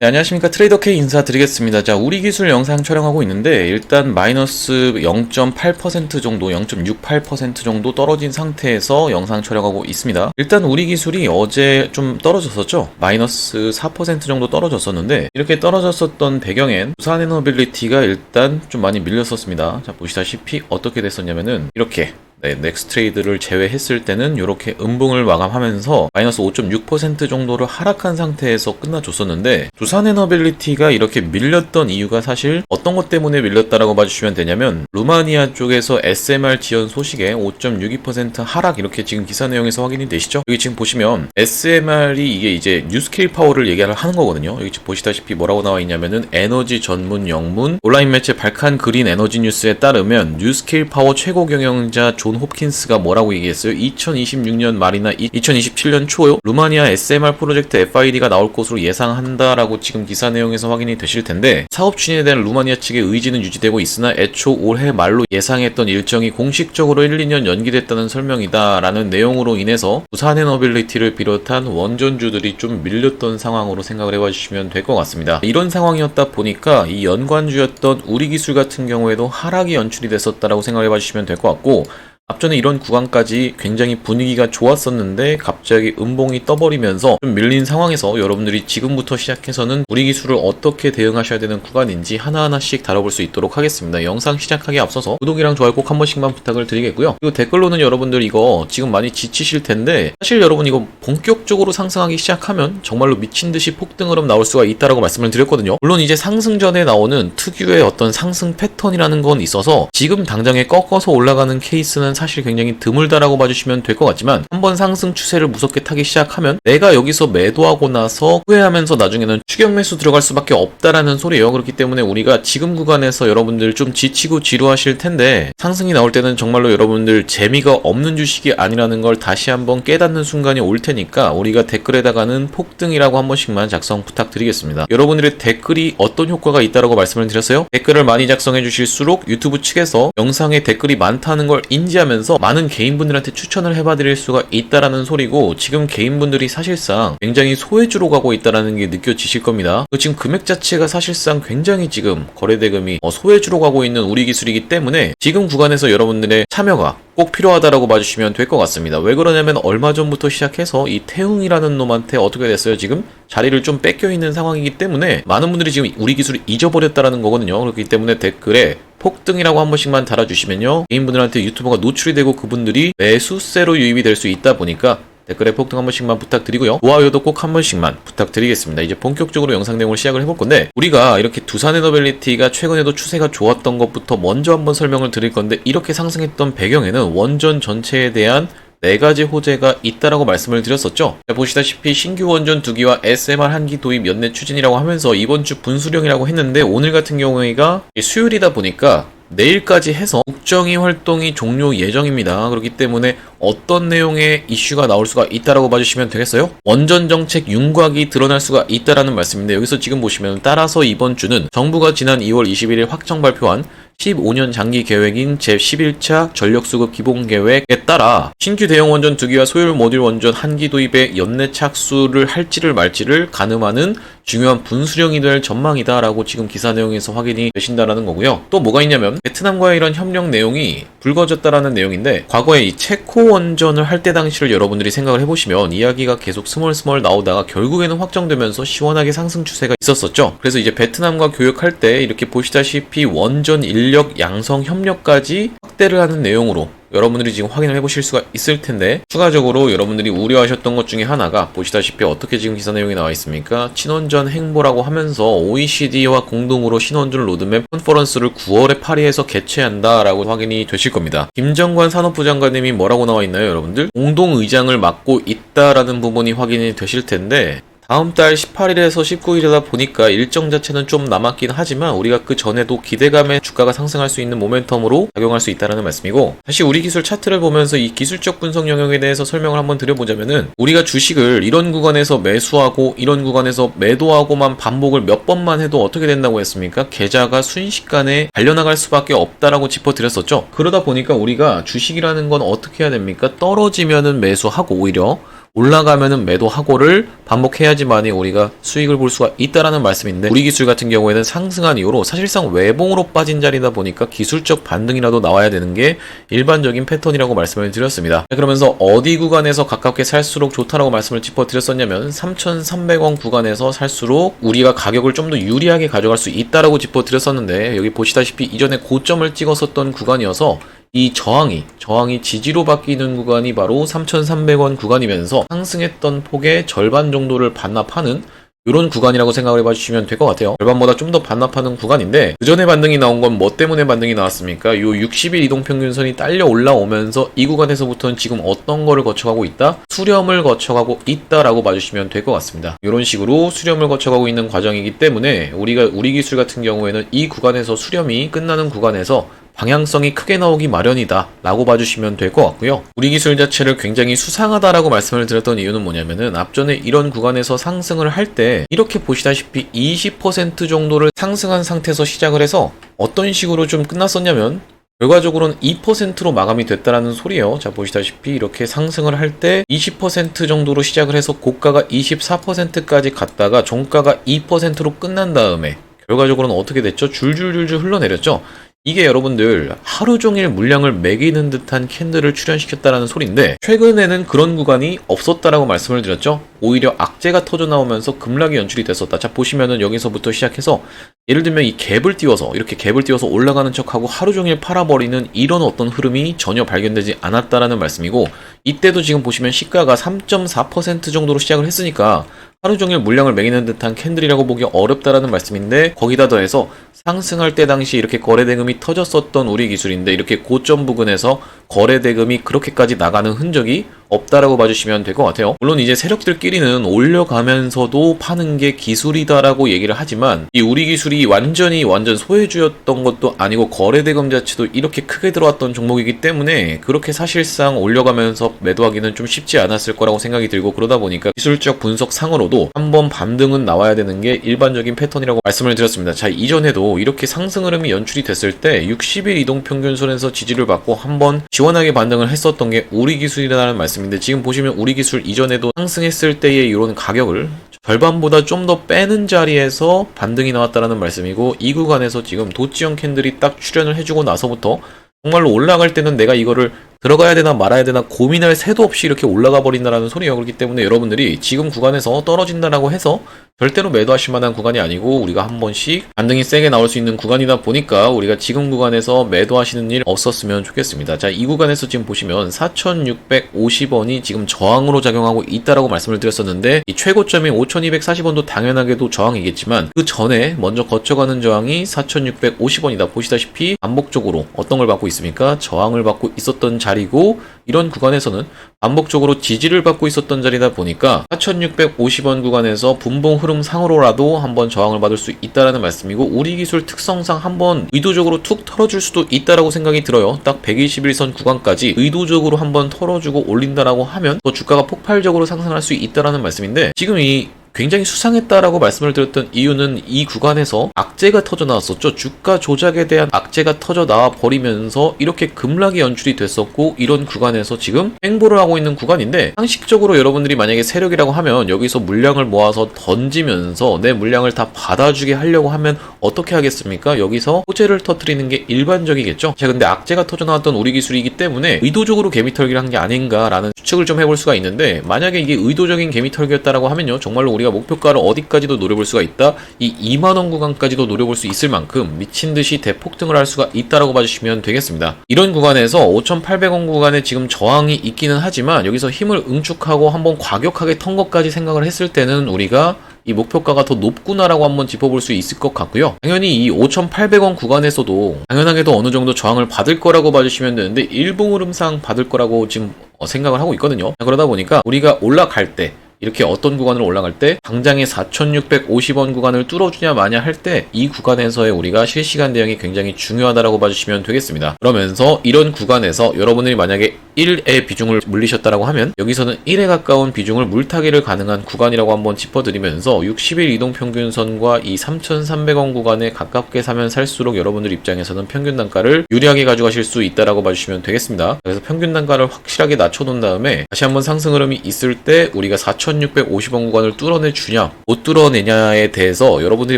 네, 안녕하십니까. 트레이더 K 인사드리겠습니다. 자, 우리 기술 영상 촬영하고 있는데 일단 마이너스 0.8% 정도, 0.68% 정도 떨어진 상태에서 영상 촬영하고 있습니다. 일단 우리 기술이 어제 좀 떨어졌었죠. 마이너스 4% 정도 떨어졌었는데 이렇게 떨어졌었던 배경엔 두산에너빌리티가 일단 좀 많이 밀렸었습니다. 자, 보시다시피 어떻게 됐었냐면은 이렇게 넥스트레이드를 제외했을 때는 이렇게 음봉을 마감하면서 마이너스 5.6% 정도를 하락한 상태에서 끝나줬었는데 두산에너빌리티가 이렇게 밀렸던 이유가 사실 어떤 것 때문에 밀렸다라고 봐주시면 되냐면 루마니아 쪽에서 SMR 지연 소식에 5.62% 하락 이렇게 지금 기사 내용에서 확인이 되시죠? 여기 지금 보시면 SMR이 이게 이제 뉴스케일 파워를 얘기를 하는 거거든요. 여기 지금 보시다시피 뭐라고 나와 있냐면은 에너지 전문 영문 온라인 매체 발칸 그린 에너지 뉴스에 따르면 뉴스케일 파워 최고 경영자 존 홉킨스가 뭐라고 얘기했어요? 2026년 말이나 2027년 초요? 루마니아 SMR 프로젝트 FID가 나올 것으로 예상한다라고 지금 기사 내용에서 확인이 되실 텐데 사업 추진에 대한 루마니아 측의 의지는 유지되고 있으나 애초 올해 말로 예상했던 일정이 공식적으로 1, 2년 연기됐다는 설명이다 라는 내용으로 인해서 두산에너빌리티를 비롯한 원전주들이 좀 밀렸던 상황으로 생각을 해봐 주시면 될 것 같습니다. 이런 상황이었다 보니까 이 연관주였던 우리기술 같은 경우에도 하락이 연출이 됐었다라고 생각해 봐 주시면 될 것 같고 앞전에 이런 구간까지 굉장히 분위기가 좋았었는데 갑자기 음봉이 떠버리면서 좀 밀린 상황에서 여러분들이 지금부터 시작해서는 우리 기술을 어떻게 대응하셔야 되는 구간인지 하나하나씩 다뤄볼 수 있도록 하겠습니다. 영상 시작하기에 앞서서 구독이랑 좋아요 꼭 한 번씩만 부탁을 드리겠고요. 그리고 댓글로는 여러분들 이거 지금 많이 지치실 텐데 사실 여러분 이거 본격적으로 상승하기 시작하면 정말로 미친듯이 폭등으로 나올 수가 있다라고 말씀을 드렸거든요. 물론 이제 상승 전에 나오는 특유의 어떤 상승 패턴이라는 건 있어서 지금 당장에 꺾어서 올라가는 케이스는 사실 굉장히 드물다라고 봐주시면 될 것 같지만 한번 상승 추세를 무섭게 타기 시작하면 내가 여기서 매도하고 나서 후회하면서 나중에는 추격 매수 들어갈 수밖에 없다라는 소리예요. 그렇기 때문에 우리가 지금 구간에서 여러분들 좀 지치고 지루하실 텐데 상승이 나올 때는 정말로 여러분들 재미가 없는 주식이 아니라는 걸 다시 한번 깨닫는 순간이 올 테니까 우리가 댓글에다가는 폭등이라고 한 번씩만 작성 부탁드리겠습니다. 여러분들의 댓글이 어떤 효과가 있다라고 말씀을 드렸어요? 댓글을 많이 작성해 주실수록 유튜브 측에서 영상에 댓글이 많다는 걸 인지하면서 많은 개인분들한테 추천을 해봐드릴 수가 있다라는 소리고 지금 개인분들이 사실상 굉장히 소외주로 가고 있다라는 게 느껴지실 겁니다. 지금 금액 자체가 사실상 굉장히 지금 거래대금이 소외주로 가고 있는 우리 기술이기 때문에 지금 구간에서 여러분들의 참여가 꼭 필요하다라고 봐주시면 될 것 같습니다. 왜 그러냐면 얼마 전부터 시작해서 이 태웅이라는 놈한테 어떻게 됐어요? 지금 자리를 좀 뺏겨 있는 상황이기 때문에 많은 분들이 지금 우리 기술을 잊어버렸다라는 거거든요. 그렇기 때문에 댓글에 폭등이라고 한 번씩만 달아주시면요 개인분들한테 유튜버가 노출이 되고 그분들이 매수세로 유입이 될 수 있다 보니까 댓글에 폭등 한 번씩만 부탁드리고요. 좋아요도 꼭 한 번씩만 부탁드리겠습니다. 이제 본격적으로 영상 내용을 시작을 해볼 건데 우리가 이렇게 두산에너빌리티가 최근에도 추세가 좋았던 것부터 먼저 한번 설명을 드릴 건데 이렇게 상승했던 배경에는 원전 전체에 대한 4가지 호재가 있다라고 말씀을 드렸었죠. 보시다시피 신규 원전 2기와 SMR 1기 도입 연내 추진이라고 하면서 이번 주 분수령이라고 했는데 오늘 같은 경우가 수요일이다 보니까 내일까지 해서 국정위 활동이 종료 예정입니다. 그렇기 때문에 어떤 내용의 이슈가 나올 수가 있다라고 봐주시면 되겠어요? 원전 정책 윤곽이 드러날 수가 있다라는 말씀인데 여기서 지금 보시면 따라서 이번 주는 정부가 지난 2월 21일 확정 발표한 15년 장기 계획인 제11차 전력수급 기본계획에 따라 신규 대형 원전 2기와 소율 모듈 원전 1기 도입에 연내 착수를 할지를 말지를 가늠하는 중요한 분수령이 될 전망이다라고 지금 기사 내용에서 확인이 되신다라는 거고요. 또 뭐가 있냐면 베트남과의 이런 협력 내용이 불거졌다라는 내용인데 과거에 이 체코 원전을 할 때 당시를 여러분들이 생각을 해보시면 이야기가 계속 스멀스멀 나오다가 결국에는 확정되면서 시원하게 상승 추세가 있었었죠. 그래서 이제 베트남과 교역할 때 이렇게 보시다시피 원전 인력 양성 협력까지 확대를 하는 내용으로 여러분들이 지금 확인을 해보실 수가 있을 텐데 추가적으로 여러분들이 우려하셨던 것 중에 하나가 보시다시피 어떻게 지금 기사 내용이 나와 있습니까? 친원전 행보라고 하면서 OECD와 공동으로 신원전 로드맵 컨퍼런스를 9월에 파리에서 개최한다라고 확인이 되실 겁니다. 김정관 산업부 장관님이 뭐라고 나와 있나요, 여러분들? 공동의장을 맡고 있다라는 부분이 확인이 되실 텐데 다음 달 18일에서 19일이다 보니까 일정 자체는 좀 남았긴 하지만 우리가 그 전에도 기대감에 주가가 상승할 수 있는 모멘텀으로 작용할 수 있다는 말씀이고 다시 우리 기술 차트를 보면서 이 기술적 분석 영역에 대해서 설명을 한번 드려보자면은 우리가 주식을 이런 구간에서 매수하고 이런 구간에서 매도하고만 반복을 몇 번만 해도 어떻게 된다고 했습니까? 계좌가 순식간에 달려나갈 수밖에 없다라고 짚어드렸었죠. 그러다 보니까 우리가 주식이라는 건 어떻게 해야 됩니까? 떨어지면은 매수하고 오히려 올라가면은 매도하고를 반복해야지만이 우리가 수익을 볼 수가 있다라는 말씀인데, 우리 기술 같은 경우에는 상승한 이후로 사실상 외봉으로 빠진 자리다 보니까 기술적 반등이라도 나와야 되는 게 일반적인 패턴이라고 말씀을 드렸습니다. 그러면서 어디 구간에서 가깝게 살수록 좋다라고 말씀을 짚어드렸었냐면 3,300원 구간에서 살수록 우리가 가격을 좀 더 유리하게 가져갈 수 있다라고 짚어드렸었는데, 여기 보시다시피 이전에 고점을 찍었었던 구간이어서 이 저항이 지지로 바뀌는 구간이 바로 3,300원 구간이면서 상승했던 폭의 절반 정도를 반납하는 이런 구간이라고 생각을 해봐주시면 될 것 같아요. 절반보다 좀 더 반납하는 구간인데, 그 전에 반등이 나온 건 뭐 때문에 반등이 나왔습니까? 요 60일 이동평균선이 딸려 올라오면서 이 구간에서부터는 지금 어떤 거를 거쳐가고 있다? 수렴을 거쳐가고 있다라고 봐주시면 될 것 같습니다. 이런 식으로 수렴을 거쳐가고 있는 과정이기 때문에 우리 기술 같은 경우에는 이 구간에서 수렴이 끝나는 구간에서 방향성이 크게 나오기 마련이다 라고 봐주시면 될 것 같고요. 우리 기술 자체를 굉장히 수상하다라고 말씀을 드렸던 이유는 뭐냐면은, 앞전에 이런 구간에서 상승을 할 때 이렇게 보시다시피 20% 정도를 상승한 상태에서 시작을 해서 어떤 식으로 좀 끝났었냐면, 결과적으로는 2%로 마감이 됐다라는 소리예요. 자, 보시다시피 이렇게 상승을 할 때 20% 정도로 시작을 해서 고가가 24%까지 갔다가 종가가 2%로 끝난 다음에 결과적으로는 어떻게 됐죠? 줄줄줄줄 흘러내렸죠. 이게 여러분들 하루 종일 물량을 매기는 듯한 캔들을 출현시켰다라는 소리인데, 최근에는 그런 구간이 없었다라고 말씀을 드렸죠. 오히려 악재가 터져 나오면서 급락이 연출이 됐었다. 자, 보시면은 여기서부터 시작해서 예를 들면 이 갭을 띄워서 이렇게 갭을 띄워서 올라가는 척하고 하루 종일 팔아버리는 이런 어떤 흐름이 전혀 발견되지 않았다라는 말씀이고, 이때도 지금 보시면 시가가 3.4% 정도로 시작을 했으니까 하루 종일 물량을 매기는 듯한 캔들이라고 보기 어렵다라는 말씀인데, 거기다 더해서 상승할 때 당시 이렇게 거래대금이 터졌었던 우리 기술인데, 이렇게 고점 부근에서 거래대금이 그렇게까지 나가는 흔적이 없다라고 봐주시면 될 것 같아요. 물론 이제 세력들끼리는 올려가면서도 파는 게 기술이다라고 얘기를 하지만, 이 우리 기술이 완전 소외주였던 것도 아니고 거래대금 자체도 이렇게 크게 들어왔던 종목이기 때문에 그렇게 사실상 올려가면서 매도하기는 좀 쉽지 않았을 거라고 생각이 들고, 그러다 보니까 기술적 분석 상으로도 한번 반등은 나와야 되는 게 일반적인 패턴이라고 말씀을 드렸습니다. 자, 이전에도 이렇게 상승 흐름이 연출이 됐을 때 60일 이동평균선에서 지지를 받고 한번 시원하게 반등을 했었던 게 우리 기술이라는 말씀인데, 지금 보시면 우리 기술 이전에도 상승했을 때의 이런 가격을 절반보다 좀 더 빼는 자리에서 반등이 나왔다라는 말씀이고, 이 구간에서 지금 도치형 캔들이 딱 출현을 해주고 나서부터 정말로 올라갈 때는 내가 이거를 들어가야 되나 말아야 되나 고민할 새도 없이 이렇게 올라가 버린다라는 소리예요. 그렇기 때문에 여러분들이 지금 구간에서 떨어진다라고 해서 절대로 매도하실 만한 구간이 아니고, 우리가 한 번씩 반등이 세게 나올 수 있는 구간이다 보니까 우리가 지금 구간에서 매도하시는 일 없었으면 좋겠습니다. 자, 이 구간에서 지금 보시면 4,650원이 지금 저항으로 작용하고 있다라고 말씀을 드렸었는데, 이 최고점인 5,240원도 당연하게도 저항이겠지만 그 전에 먼저 거쳐가는 저항이 4,650원이다. 보시다시피 반복적으로 어떤 걸 받고 있습니까? 저항을 받고 있었던 자리고, 이런 구간에서는 반복적으로 지지를 받고 있었던 자리다 보니까 4,650원 구간에서 분봉 흐름 상으로라도 한번 저항을 받을 수 있다라는 말씀이고, 우리 기술 특성상 한번 의도적으로 툭 털어줄 수도 있다라고 생각이 들어요. 딱 121선 구간까지 의도적으로 한번 털어주고 올린다라고 하면 더 주가가 폭발적으로 상승할 수 있다라는 말씀인데, 지금 이 굉장히 수상했다라고 말씀을 드렸던 이유는 이 구간에서 악재가 터져 나왔었죠. 주가 조작에 대한 악재가 터져 나와 버리면서 이렇게 급락이 연출이 됐었고, 이런 구간에서 지금 횡보를 하고 있는 구간인데, 상식적으로 여러분들이 만약에 세력이라고 하면 여기서 물량을 모아서 던지면서 내 물량을 다 받아주게 하려고 하면 어떻게 하겠습니까? 여기서 호재를 터뜨리는 게 일반적이겠죠. 자, 근데 악재가 터져 나왔던 우리 기술이기 때문에 의도적으로 개미털기를 한 게 아닌가라는 추측을 좀 해볼 수가 있는데, 만약에 이게 의도적인 개미털기였다라고 하면요, 정말로 우리가 목표가를 어디까지도 노려볼 수가 있다, 이 2만원 구간까지도 노려볼 수 있을 만큼 미친듯이 대폭등을 할 수가 있다라고 봐주시면 되겠습니다. 이런 구간에서 5,800원 구간에 지금 저항이 있기는 하지만, 여기서 힘을 응축하고 한번 과격하게 턴 것까지 생각을 했을 때는 우리가 이 목표가가 더 높구나라고 한번 짚어볼 수 있을 것 같고요. 당연히 이 5,800원 구간에서도 당연하게도 어느 정도 저항을 받을 거라고 봐주시면 되는데, 일봉 흐름상 받을 거라고 지금 생각을 하고 있거든요. 그러다 보니까 우리가 올라갈 때, 이렇게 어떤 구간으로 올라갈 때 당장의 4,650원 구간을 뚫어주냐 마냐 할 때 이 구간에서의 우리가 실시간 대응이 굉장히 중요하다라고 봐주시면 되겠습니다. 그러면서 이런 구간에서 여러분들이 만약에 1의 비중을 물리셨다라고 하면 여기서는 1에 가까운 비중을 물타기를 가능한 구간이라고 한번 짚어드리면서 60일 이동평균선과 이 3,300원 구간에 가깝게 사면 살수록 여러분들 입장에서는 평균 단가를 유리하게 가져가실 수 있다라고 봐주시면 되겠습니다. 그래서 평균 단가를 확실하게 낮춰놓은 다음에 다시 한번 상승 흐름이 있을 때 우리가 4,650원 구간을 뚫어내 주냐 못 뚫어내냐에 대해서 여러분들이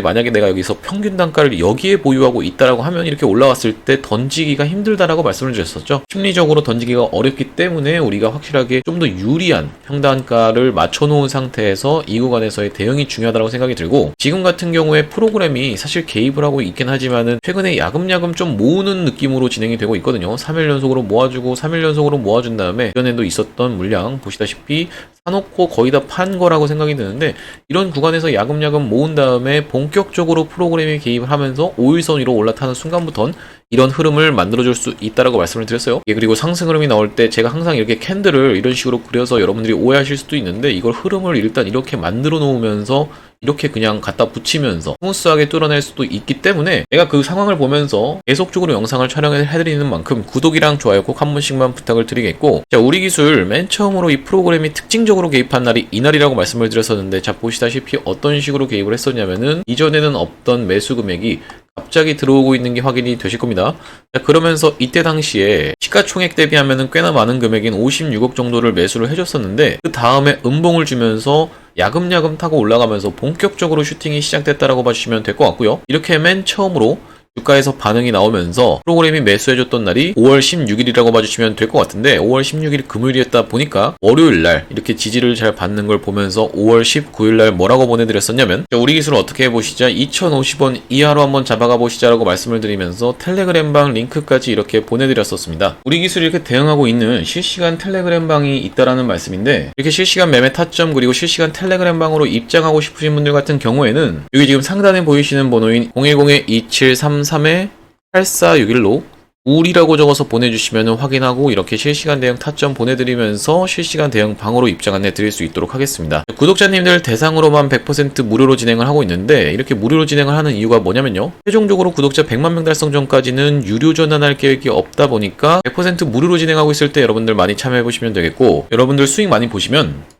만약에 내가 여기서 평균 단가를 여기에 보유하고 있다라고 하면 이렇게 올라왔을 때 던지기가 힘들다라고 말씀을 드렸었죠. 심리적으로 던지기가 어렵기 때문에 우리가 확실하게 좀 더 유리한 평단가를 맞춰놓은 상태에서 이 구간에서의 대응이 중요하다고 생각이 들고, 지금 같은 경우에 프로그램이 사실 개입을 하고 있긴 하지만은 최근에 야금야금 좀 모으는 느낌으로 진행이 되고 있거든요. 3일 연속으로 모아주고 3일 연속으로 모아준 다음에 이전에도 있었던 물량 보시다시피 사놓고 거의 다 판 거라고 생각이 드는데, 이런 구간에서 야금야금 모은 다음에 본격적으로 프로그램이 개입을 하면서 5일선 위로 올라타는 순간부턴 이런 흐름을 만들어줄 수 있다라고 말씀을 드렸어요. 그리고 상승 흐름이 나올 때 제가 항상 이렇게 캔들을 이런 식으로 그려서 여러분들이 오해하실 수도 있는데, 이걸 흐름을 일단 이렇게 만들어 놓으면서 이렇게 그냥 갖다 붙이면서 스무스하게 뚫어낼 수도 있기 때문에 내가 그 상황을 보면서 계속적으로 영상을 촬영을 해드리는 만큼 구독이랑 좋아요 꼭 한 번씩만 부탁을 드리겠고, 자, 우리 기술 맨 처음으로 이 프로그램이 특징적으로 개입한 날이 이날이라고 말씀을 드렸었는데, 자, 보시다시피 어떤 식으로 개입을 했었냐면은 이전에는 없던 매수 금액이 갑자기 들어오고 있는 게 확인이 되실 겁니다. 자, 그러면서 이때 당시에 시가총액 대비하면은 꽤나 많은 금액인 56억 정도를 매수를 해줬었는데, 그 다음에 음봉을 주면서 야금야금 타고 올라가면서 본격적으로 슈팅이 시작됐다라고 봐주시면 될 것 같고요. 이렇게 맨 처음으로 주가에서 반응이 나오면서 프로그램이 매수해줬던 날이 5월 16일이라고 봐주시면 될 것 같은데, 5월 16일 금요일이었다 보니까 월요일날 이렇게 지지를 잘 받는 걸 보면서 5월 19일날 뭐라고 보내드렸었냐면, 우리 기술을 어떻게 해보시자 2,050원 이하로 한번 잡아가 보시자라고 말씀을 드리면서 텔레그램방 링크까지 이렇게 보내드렸었습니다. 우리 기술이 이렇게 대응하고 있는 실시간 텔레그램방이 있다라는 말씀인데, 이렇게 실시간 매매 타점 그리고 실시간 텔레그램방으로 입장하고 싶으신 분들 같은 경우에는 여기 지금 상단에 보이시는 번호인 010-2733-8461로 우리라고 적어서 보내주시면 확인하고 이렇게 실시간 대응 타점 보내드리면서 실시간 대응 방으로 입장 안내 드릴 수 있도록 하겠습니다. 구독자님들 대상으로만 100% 무료로 진행을 하고 있는데, 이렇게 무료로 진행을 하는 이유가 뭐냐면요, 최종적으로 구독자 100만 명 달성 전까지는 유료 전환할 계획이 없다 보니까 100% 무료로 진행하고 있을 때 여러분들 많이 참여해보시면 되겠고, 여러분들 수익 많이 보시면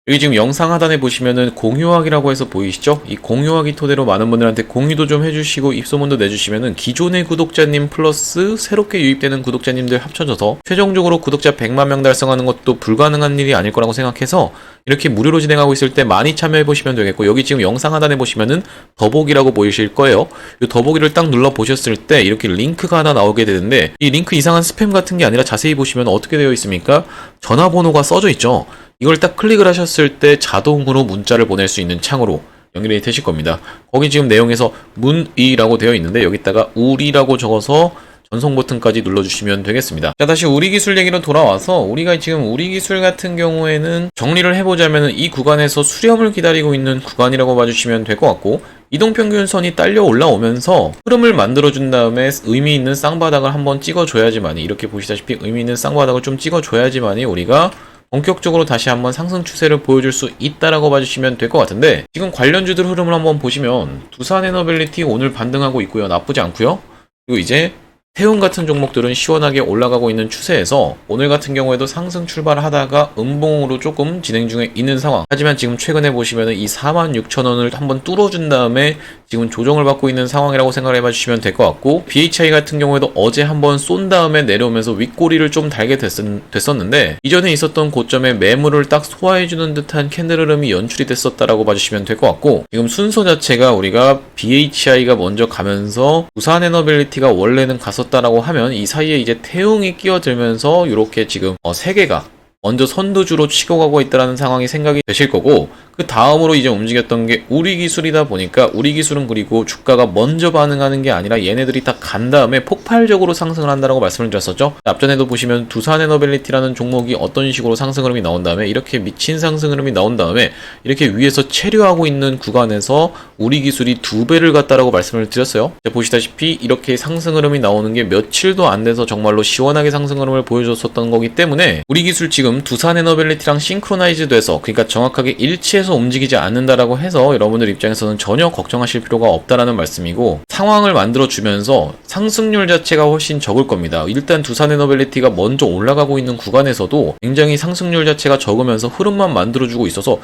여기 지금 영상 하단에 보시면은 공유하기라고 해서 보이시죠? 이 공유하기 토대로 많은 분들한테 공유도 좀 해주시고 입소문도 내주시면은 기존의 구독자님 플러스 새롭게 유입되는 구독자님들 합쳐져서 최종적으로 구독자 100만 명 달성하는 것도 불가능한 일이 아닐 거라고 생각해서 이렇게 무료로 진행하고 있을 때 많이 참여해 보시면 되겠고, 여기 지금 영상 하단에 보시면은 더보기라고 보이실 거예요. 이 더보기를 딱 눌러 보셨을 때 이렇게 링크가 하나 나오게 되는데, 이 링크 이상한 스팸 같은 게 아니라 자세히 보시면 어떻게 되어 있습니까? 전화번호가 써져 있죠. 이걸 딱 클릭을 하셨을 때 자동으로 문자를 보낼 수 있는 창으로 연결이 되실 겁니다. 거기 지금 내용에서 문의라고 되어 있는데 여기다가 우리라고 적어서 전송 버튼까지 눌러주시면 되겠습니다. 자, 다시 우리 기술 얘기로 돌아와서 우리가 지금 우리 기술 같은 경우에는 정리를 해보자면 이 구간에서 수렴을 기다리고 있는 구간이라고 봐주시면 될 것 같고, 이동평균선이 딸려 올라오면서 흐름을 만들어준 다음에 의미 있는 쌍바닥을 한번 찍어줘야지만이, 이렇게 보시다시피 의미 있는 쌍바닥을 좀 찍어줘야지만이 우리가 본격적으로 다시 한번 상승 추세를 보여줄 수 있다라고 봐주시면 될 것 같은데, 지금 관련주들 흐름을 한번 보시면 두산에너빌리티 오늘 반등하고 있고요. 나쁘지 않고요. 그리고 이제 태움 같은 종목들은 시원하게 올라가고 있는 추세에서 오늘 같은 경우에도 상승 출발을 하다가 음봉으로 조금 진행 중에 있는 상황. 하지만 지금 최근에 보시면은 이 46,000원을 한번 뚫어준 다음에 지금 조정을 받고 있는 상황이라고 생각을 해봐 주시면 될 것 같고, BHI 같은 경우에도 어제 한번 쏜 다음에 내려오면서 윗꼬리를 좀 달게 됐었는데, 이전에 있었던 고점에 매물을 딱 소화해주는 듯한 캔들 흐름이 연출이 됐었다라고 봐주시면 될 것 같고, 지금 순서 자체가 우리가 BHI가 먼저 가면서 두산에너빌리티가 원래는 갔었다라고 하면 이 사이에 이제 태웅이 끼어들면서 이렇게 지금 3개가 먼저 선두주로 치고 가고 있다는 상황이 생각이 되실 거고, 그 다음으로 이제 움직였던 게 우리 기술이다 보니까 우리 기술은 그리고 주가가 먼저 반응하는 게 아니라 얘네들이 다 간 다음에 폭발적으로 상승을 한다라고 말씀을 드렸었죠. 앞전에도 보시면 두산에너빌리티라는 종목이 어떤 식으로 상승 흐름이 나온 다음에 이렇게 미친 상승 흐름이 나온 다음에 이렇게 위에서 체류하고 있는 구간에서 우리 기술이 2배를 갔다라고 말씀을 드렸어요. 보시다시피 이렇게 상승 흐름이 나오는 게 며칠도 안 돼서 정말로 시원하게 상승 흐름을 보여줬었던 거기 때문에 우리 기술 지금 두산에너빌리티랑 싱크로나이즈 돼서, 그러니까 정확하게 일치해서 구간에서 움직이지 않는다라고 해서 여러분들 입장에서는 전혀 걱정하실 필요가 없다라는 말씀이고, 상황을 만들어주면서 상승률 자체가 훨씬 적을 겁니다. 일단 두산 에너빌리티가 먼저 올라가고 있는 구간에서도 굉장히 상승률 자체가 적으면서 흐름만 만들어주고 있어서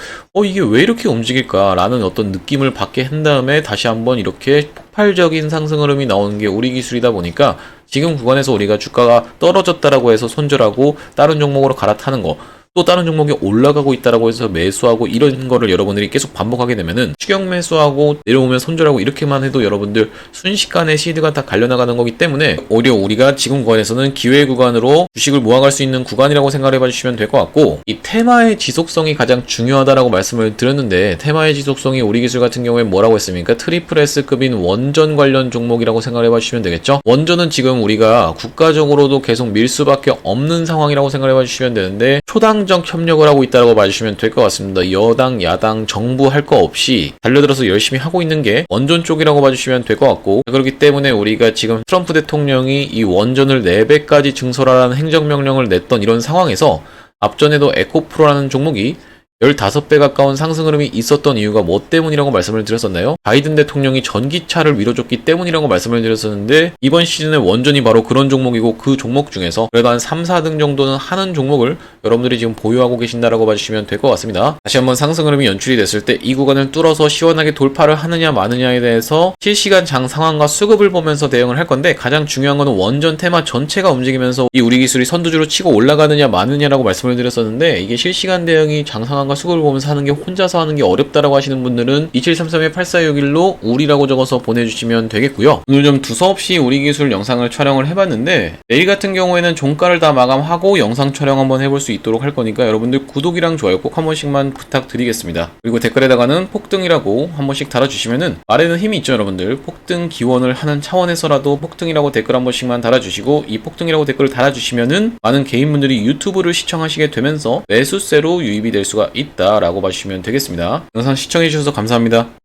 이게 왜 이렇게 움직일까라는 어떤 느낌을 받게 한 다음에 다시 한번 이렇게 폭발적인 상승 흐름이 나오는 게 우리 기술이다 보니까 지금 구간에서 우리가 주가가 떨어졌다라고 해서 손절하고 다른 종목으로 갈아타는 거, 또 다른 종목이 올라가고 있다라고 해서 매수하고 이런 거를 여러분들이 계속 반복하게 되면은 추격 매수하고 내려오면 손절하고 이렇게만 해도 여러분들 순식간에 시드가 다 갈려나가는 거기 때문에 오히려 우리가 지금 구간에서는 기회 구간으로 주식을 모아갈 수 있는 구간이라고 생각을 해봐 주시면 될 것 같고, 이 테마의 지속성이 가장 중요하다라고 말씀을 드렸는데, 테마의 지속성이 우리 기술 같은 경우에 뭐라고 했습니까? 트리플 S급인 원전 관련 종목이라고 생각을 해봐 주시면 되겠죠. 원전은 지금 우리가 국가적으로도 계속 밀 수밖에 없는 상황이라고 생각을 해봐 주시면 되는데, 초당 협력을 하고 있다고 봐주시면 될 것 같습니다. 여당, 야당, 정부 할 거 없이 달려들어서 열심히 하고 있는 게 원전 쪽이라고 봐주시면 될 것 같고, 그렇기 때문에 우리가 지금 트럼프 대통령이 이 원전을 4배까지 증설하라는 행정명령을 냈던 이런 상황에서 앞전에도 에코프로라는 종목이 15배 가까운 상승 흐름이 있었던 이유가 뭐 때문이라고 말씀을 드렸었나요? 바이든 대통령이 전기차를 밀어줬기 때문이라고 말씀을 드렸었는데, 이번 시즌에 원전이 바로 그런 종목이고, 그 종목 중에서 그래도 한 3, 4등 정도는 하는 종목을 여러분들이 지금 보유하고 계신다라고 봐주시면 될 것 같습니다. 다시 한번 상승 흐름이 연출이 됐을 때 이 구간을 뚫어서 시원하게 돌파를 하느냐 마느냐에 대해서 실시간 장 상황과 수급을 보면서 대응을 할 건데, 가장 중요한 거는 원전 테마 전체가 움직이면서 이 우리 기술이 선두주로 치고 올라가느냐 마느냐라고 말씀을 드렸었는데, 이게 실시간 대응이 장 상황과 수급을 보면서 하는 게, 혼자서 하는 게 어렵다라고 하시는 분들은 2733-8461로 우리라고 적어서 보내주시면 되겠고요. 오늘 좀 두서없이 우리 기술 영상을 촬영을 해봤는데, 내일 같은 경우에는 종가를 다 마감하고 영상 촬영 한번 해볼 수 있도록 할 거니까 여러분들 구독이랑 좋아요 꼭 한 번씩만 부탁드리겠습니다. 그리고 댓글에다가는 폭등이라고 한 번씩 달아주시면은 말에는 힘이 있죠. 여러분들 폭등 기원을 하는 차원에서라도 폭등이라고 댓글 한 번씩만 달아주시고, 이 폭등이라고 댓글을 달아주시면은 많은 개인분들이 유튜브를 시청하시게 되면서 매수세로 유입이 될 수가 있다라고 봐주시면 되겠습니다. 영상 시청해주셔서 감사합니다.